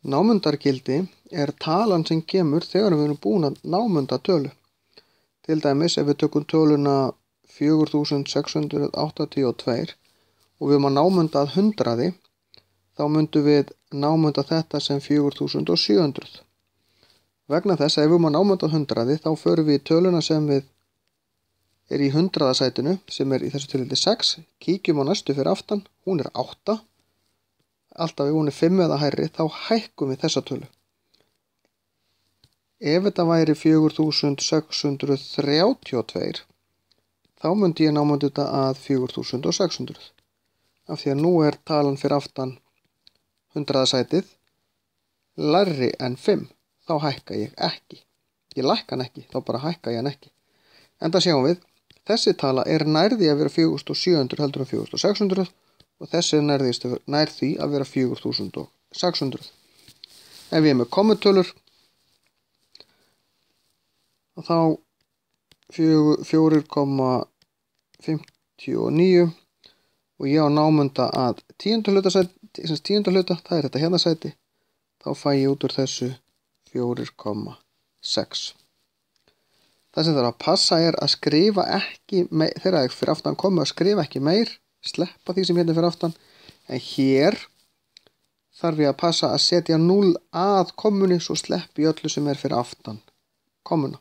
Námundargildi talan sem kemur þegar við erum búin að námunda tölu. Til dæmis ef við tökum töluna 4682 og við erum að námunda að 100, þá myndum við námunda þetta sem 4700. Vegna þess að ef við erum að námunda að 100, þá förum við í töluna sem við í 100. sætinu, sem í þessu tilfelli 6, kíkjum á næstu fyrir aftan, hún 8. Alltaf ef hún 5 eða hærri, þá hækkum við þessa tölu. Ef þetta væri 4632, þá myndi ég námunda þetta að 4600. Af því að nú talan fyrir aftan 100. sætið lægri en 5, þá hækka ég ekki. Ég lækka hann ekki, þá bara hækka ég hann ekki. Enda sjáum við, þessi tala nærði að vera 4700 heldur en 4600 og þessi nær því að vera 4600. Ef ég með kommutölur, þá 4,59 og ég á námunda að 10. hluta, það þetta hérna sæti, þá fæ ég út úr þessu 4,6. Það sem þarf að passa að skrifa ekki meir, þegar ég fyrir aftan komu að skrifa ekki meir, sleppa því sem hérna fyrir aftan, en hér þarf ég að passa að setja 0 að komunni, svo sleppi öllu sem fyrir aftan komuna.